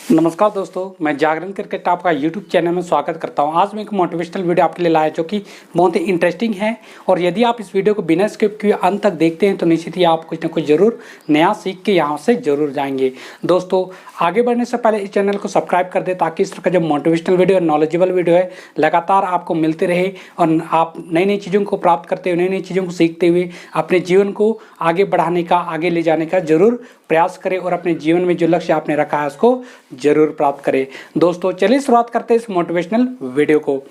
नमस्कार दोस्तों, मैं जागरण क्रिकेट आपका यूट्यूब चैनल में स्वागत करता हूं। आज मैं एक मोटिवेशनल वीडियो आपके लिए लाया जो कि बहुत ही इंटरेस्टिंग है और यदि आप इस वीडियो को बिना स्किप किए अंत तक देखते हैं तो निश्चित ही आप कुछ ना कुछ जरूर नया सीख के यहां से जरूर जाएंगे। दोस्तों, आगे बढ़ने से पहले इस चैनल को सब्सक्राइब कर दे ताकि इस तरह का जो मोटिवेशनल वीडियो और नॉलेजेबल वीडियो है लगातार आपको मिलते रहे और आप नई नई चीज़ों को प्राप्त करते हुए, नई नई चीज़ों को सीखते हुए अपने जीवन को आगे बढ़ाने का, आगे ले जाने का जरूर प्रयास करें और अपने जीवन में जो लक्ष्य आपने रखा है उसको जरूर प्राप्त करें। दोस्तों, चलिए शुरुआत करते हैं इस मोटिवेशनल वीडियो को।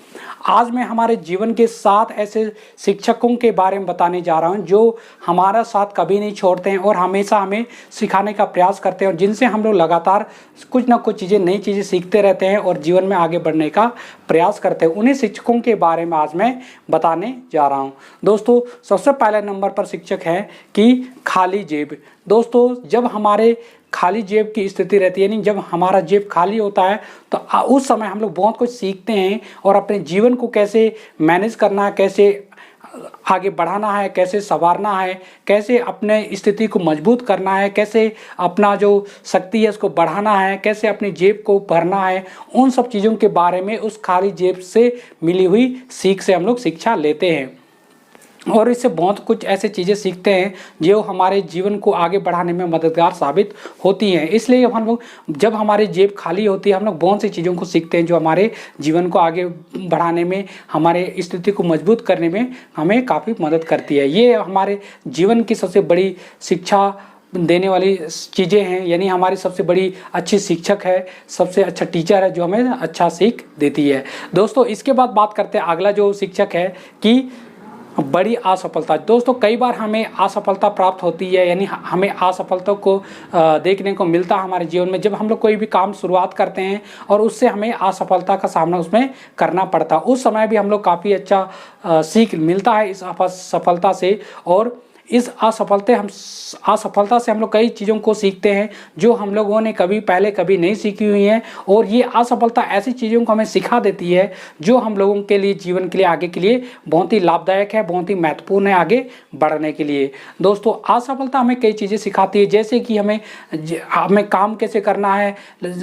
आज मैं हमारे जीवन के 7 ऐसे शिक्षकों के बारे में बताने जा रहा हूं जो हमारा साथ कभी नहीं छोड़ते हैं और हमेशा हमें सिखाने का प्रयास करते हैं और जिनसे हम लोग लगातार कुछ ना कुछ चीज़ें, नई चीज़ें सीखते रहते हैं और जीवन में आगे बढ़ने का प्रयास करते हैं। उन्हीं शिक्षकों के बारे में आज मैं बताने जा रहा हूँ। दोस्तों, सबसे पहले नंबर पर शिक्षक है कि खाली जेब। दोस्तों, जब हमारे खाली जेब की स्थिति रहती है, यानी जब हमारा जेब खाली होता है तो उस समय हम लोग बहुत कुछ सीखते हैं और अपने जीवन को कैसे मैनेज करना है, कैसे आगे बढ़ाना है, कैसे संवारना है, कैसे अपने स्थिति को मजबूत करना है, कैसे अपना जो शक्ति है उसको बढ़ाना है, कैसे अपनी जेब को भरना है, उन सब चीज़ों के बारे में उस खाली जेब से मिली हुई सीख से हम लोग शिक्षा लेते हैं और इससे बहुत कुछ ऐसे चीज़ें सीखते हैं जो हमारे जीवन को आगे बढ़ाने में मददगार साबित होती हैं। इसलिए हम लोग जब हमारी जेब खाली होती है हम लोग बहुत सी चीज़ों को सीखते हैं जो हमारे जीवन को आगे बढ़ाने में, हमारे स्थिति को मजबूत करने में हमें काफ़ी मदद करती है। ये हमारे जीवन की सबसे बड़ी शिक्षा देने वाली चीज़ें हैं, यानी हमारी सबसे बड़ी अच्छी शिक्षक है, सबसे अच्छा टीचर है जो हमें अच्छा सीख देती है। दोस्तों, इसके बाद बात करते हैं अगला जो शिक्षक है कि बड़ी असफलता। दोस्तों, कई बार हमें असफलता प्राप्त होती है, यानी हमें असफलता को देखने को मिलता है हमारे जीवन में जब हम लोग कोई भी काम शुरुआत करते हैं और उससे हमें असफलता का सामना उसमें करना पड़ता है। उस समय भी हम लोग काफ़ी अच्छा सीख मिलता है इस असफलता से और इस असफलता से हम लोग कई चीज़ों को सीखते हैं जो हम लोगों ने पहले कभी नहीं सीखी हुई हैं और ये असफलता ऐसी चीज़ों को हमें सिखा देती है जो हम लोगों के लिए, जीवन के लिए, आगे के लिए बहुत ही लाभदायक है, बहुत ही महत्वपूर्ण है आगे बढ़ने के लिए। दोस्तों, असफलता हमें कई चीज़ें सिखाती है, जैसे कि हमें काम कैसे करना है,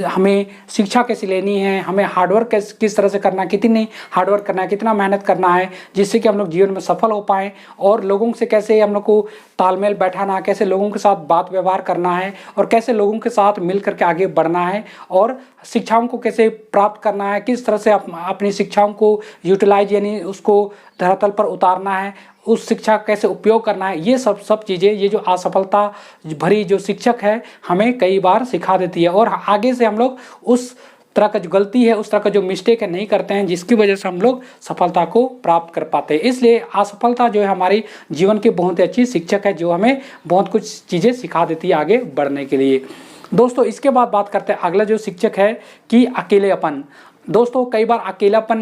हमें शिक्षा कैसे लेनी है, हमें हार्डवर्क किस तरह से करना है, कितनी हार्डवर्क करना है, कितना मेहनत करना है जिससे कि हम लोग जीवन में सफल हो पाएँ और लोगों से कैसे हम लोग को तालमेल बैठाना, कैसे लोगों के साथ बात व्यवहार करना है और कैसे लोगों के साथ मिल करके आगे बढ़ना है और शिक्षाओं को कैसे प्राप्त करना है, किस तरह से अपनी शिक्षाओं को यूटिलाइज यानी उसको धरातल पर उतारना है, उस शिक्षा का कैसे उपयोग करना है। ये सब चीज़ें, ये जो असफलता भरी जो शिक्षक है हमें कई बार सिखा देती है और आगे से हम लोग उस तरह का जो गलती है, उस तरह का जो मिस्टेक है नहीं करते हैं जिसकी वजह से हम लोग सफलता को प्राप्त कर पाते हैं। इसलिए असफलता जो है हमारी जीवन की बहुत ही अच्छी शिक्षक है जो हमें बहुत कुछ चीज़ें सिखा देती है आगे बढ़ने के लिए। दोस्तों, इसके बाद बात करते हैं अगला जो शिक्षक है कि अकेलेपन। दोस्तों, कई बार अकेलापन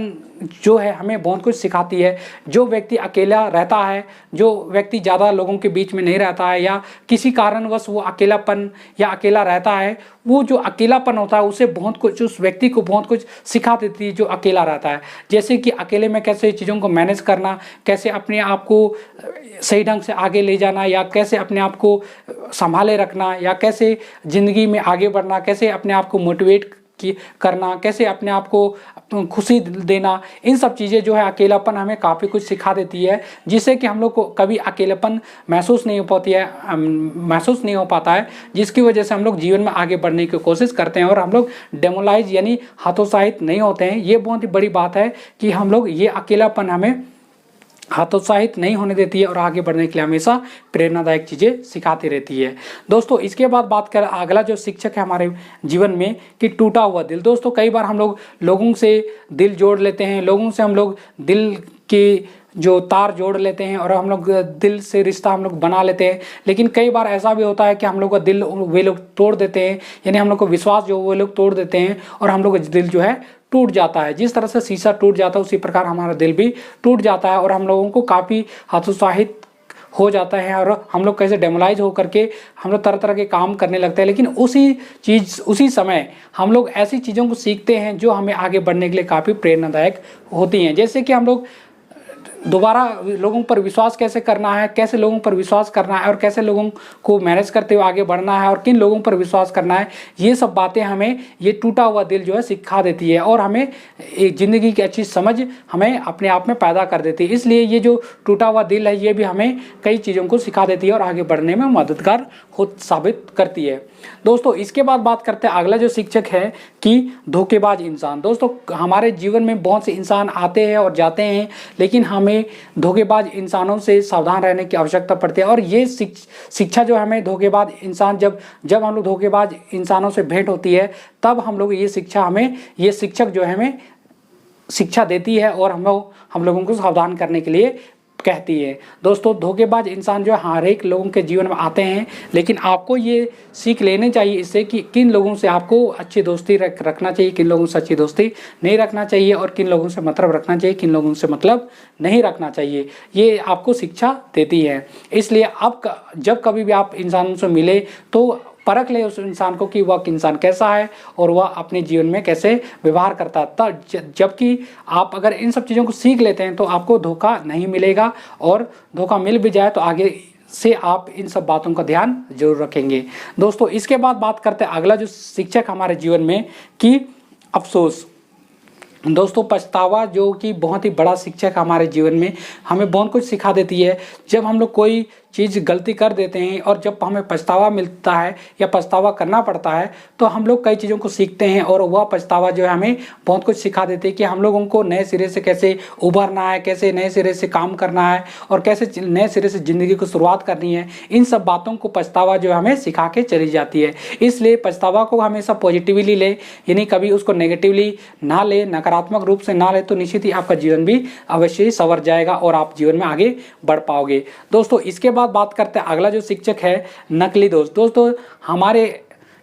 जो है हमें बहुत कुछ सिखाती है। जो व्यक्ति अकेला रहता है, जो व्यक्ति ज़्यादा लोगों के बीच में नहीं रहता है या किसी कारणवश वो अकेलापन या अकेला रहता है, वो जो अकेलापन होता है उसे बहुत कुछ, उस व्यक्ति को बहुत कुछ सिखा देती है जो अकेला रहता है। जैसे कि अकेले में कैसे चीज़ों को मैनेज करना, कैसे अपने आप को सही ढंग से आगे ले जाना या कैसे अपने आप को संभाले रखना या कैसे ज़िंदगी में आगे बढ़ना, कैसे अपने आप को मोटिवेट करना, कैसे अपने आप को खुशी देना। इन सब चीज़ें जो है अकेलापन हमें काफ़ी कुछ सिखा देती है जिससे कि हम लोग को कभी अकेलापन महसूस नहीं हो पाता है जिसकी वजह से हम लोग जीवन में आगे बढ़ने की कोशिश करते हैं और हम लोग डेमोलाइज यानी हतोत्साहित नहीं होते हैं। ये बहुत ही बड़ी बात है कि हम लोग ये अकेलापन हमें हतोत्साहित नहीं होने देती है और आगे बढ़ने के लिए हमेशा प्रेरणादायक चीज़ें सिखाती रहती है। दोस्तों, इसके बाद बात करें अगला जो शिक्षक है हमारे जीवन में कि टूटा हुआ दिल। दोस्तों, कई बार हम लोग लोगों से दिल जोड़ लेते हैं, लोगों से हम लोग दिल की जो तार जोड़ लेते हैं और हम लोग दिल से रिश्ता हम लोग बना लेते हैं, लेकिन कई बार ऐसा भी होता है कि हम लोग का दिल वे लोग तोड़ देते हैं, यानी हम लोग को विश्वास जो वो लोग तोड़ देते हैं और हम लोग का दिल जो है टूट जाता है। जिस तरह से शीशा टूट जाता है उसी प्रकार हमारा दिल भी टूट जाता है और हम लोगों को काफ़ी हतोत्साहित हो जाता है और हम लोग कैसे डेमोलाइज हो करके हम लोग तरह तरह के काम करने लगते हैं। लेकिन उसी समय हम लोग ऐसी चीज़ों को सीखते हैं जो हमें आगे बढ़ने के लिए काफ़ी प्रेरणादायक होती हैं। जैसे कि हम लोग दोबारा लोगों पर विश्वास कैसे करना है, कैसे लोगों पर विश्वास करना है और कैसे लोगों को मैनेज करते हुए आगे बढ़ना है और किन लोगों पर विश्वास करना है, ये सब बातें हमें ये टूटा हुआ दिल जो है सिखा देती है और हमें एक ज़िंदगी की अच्छी समझ हमें अपने आप में पैदा कर देती है। इसलिए ये जो टूटा हुआ दिल है ये भी हमें कई चीज़ों को सिखा देती है और आगे बढ़ने में मददगार साबित करती है। दोस्तों इसके बाद बात करते हैं अगला जो शिक्षक है कि धोखेबाज इंसान। दोस्तों हमारे जीवन में बहुत से इंसान आते हैं और जाते हैं, लेकिन हमें धोखेबाज इंसानों से सावधान रहने की आवश्यकता पड़ती है। और ये शिक्षा जो हमें धोखेबाज इंसान जब हम लोग धोखेबाज इंसानों से भेंट होती है तब हम लोग ये शिक्षक जो है हमें शिक्षा देती है और हम लोगों को सावधान करने के लिए कहती है। दोस्तों धोखेबाज इंसान जो हर एक लोगों के जीवन में आते हैं, लेकिन आपको ये सीख लेनी चाहिए इससे कि किन लोगों से आपको अच्छी दोस्ती रखना चाहिए, किन लोगों से अच्छी दोस्ती नहीं रखना चाहिए और किन लोगों से मतलब रखना चाहिए, किन लोगों से मतलब नहीं रखना चाहिए। ये आपको शिक्षा देती है। इसलिए अब जब कभी भी आप इंसानों से मिले तो परख ले उस इंसान को कि वह इंसान कैसा है और वह अपने जीवन में कैसे व्यवहार करता है। तब जबकि आप अगर इन सब चीज़ों को सीख लेते हैं तो आपको धोखा नहीं मिलेगा और धोखा मिल भी जाए तो आगे से आप इन सब बातों का ध्यान जरूर रखेंगे। दोस्तों इसके बाद बात करते हैं अगला जो शिक्षक हमारे जीवन में कि अफसोस। दोस्तों पछतावा जो कि बहुत ही बड़ा शिक्षक हमारे जीवन में हमें बहुत कुछ सिखा देती है। जब हम लोग कोई चीज़ गलती कर देते हैं और जब हमें पछतावा मिलता है या पछतावा करना पड़ता है तो हम लोग कई चीज़ों को सीखते हैं और वह पछतावा जो है हमें बहुत कुछ सिखा देती है कि हम लोगों को नए सिरे से कैसे उभरना है, कैसे नए सिरे से काम करना है और कैसे नए सिरे से ज़िंदगी को शुरुआत करनी है। इन सब बातों को पछतावा जो है हमें सिखा के चली जाती है। इसलिए पछतावा को हमेशा पॉजिटिवली ले, यानी कभी उसको नेगेटिवली ना ले, नकारात्मक रूप से ना ले, तो निश्चित ही आपका जीवन भी अवश्य ही संवर जाएगा और आप जीवन में आगे बढ़ पाओगे। दोस्तों इसके बाद बात करते हैं अगला जो शिक्षक है नकली दोस्त। दोस्तों हमारे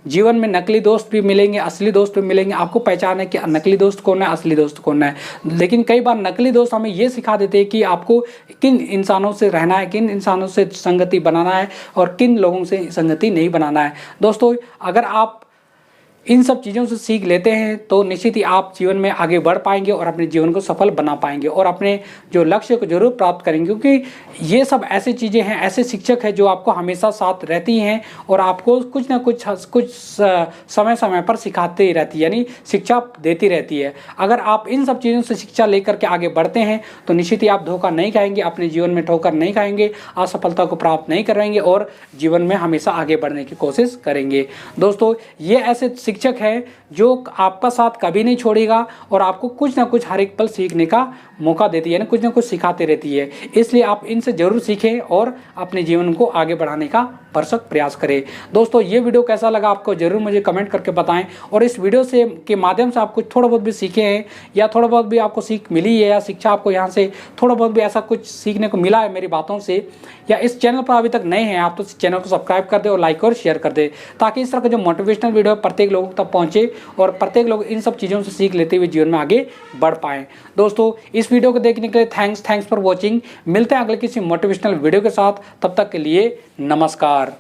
जीवन में नकली दोस्त भी मिलेंगे, असली दोस्त भी मिलेंगे। आपको पहचान है कि नकली दोस्त कौन है, असली दोस्त कौन है। लेकिन कई बार नकली दोस्त हमें ये सिखा देते हैं कि आपको किन इंसानों से रहना है, किन इंसानों से संगति बनाना है और किन लोगों से संगति नहीं बनाना है। दोस्तों अगर आप इन सब चीज़ों से सीख लेते हैं तो निश्चित ही आप जीवन में आगे बढ़ पाएंगे और अपने जीवन को सफल बना पाएंगे और अपने जो लक्ष्य को जरूर प्राप्त करेंगे। क्योंकि ये सब ऐसी चीज़ें हैं, ऐसे शिक्षक हैं जो आपको हमेशा साथ रहती हैं और आपको कुछ ना कुछ समय समय पर सिखाती ही रहती है, यानी शिक्षा देती रहती है। अगर आप इन सब चीज़ों से शिक्षा लेकर के आगे बढ़ते हैं तो निश्चित ही आप धोखा नहीं खाएंगे, अपने जीवन में ठोकर नहीं खाएंगे, असफलता को प्राप्त नहीं करेंगे और जीवन में हमेशा आगे बढ़ने की कोशिश करेंगे। दोस्तों ये ऐसे शिक्षक है जो आपका साथ कभी नहीं छोड़ेगा और आपको कुछ ना कुछ हर एक पल सीखने का मौका देती है, यानी कुछ ना कुछ सिखाते रहती है। इसलिए आप इनसे जरूर सीखें और अपने जीवन को आगे बढ़ाने का भरसक प्रयास करें। दोस्तों ये वीडियो कैसा लगा आपको जरूर मुझे कमेंट करके बताएं और इस वीडियो से के माध्यम से आप कुछ थोड़ा बहुत भी सीखे हैं या थोड़ा बहुत भी आपको सीख मिली है या शिक्षा आपको यहाँ से थोड़ा बहुत भी ऐसा कुछ सीखने को मिला है मेरी बातों से, या इस चैनल पर अभी तक नए हैं आप तो इस चैनल को सब्सक्राइब कर दे और लाइक और शेयर कर दे ताकि इस तरह का जो मोटिवेशनल वीडियो है प्रत्येक लोगों तक पहुँचे और प्रत्येक लोग इन सब चीज़ों से सीख लेते हुए जीवन में आगे बढ़ पाएँ। दोस्तों इस वीडियो को देखने के लिए थैंक्स फॉर वॉचिंग। मिलते हैं अगले किसी मोटिवेशनल वीडियो के साथ, तब तक के लिए नमस्कार।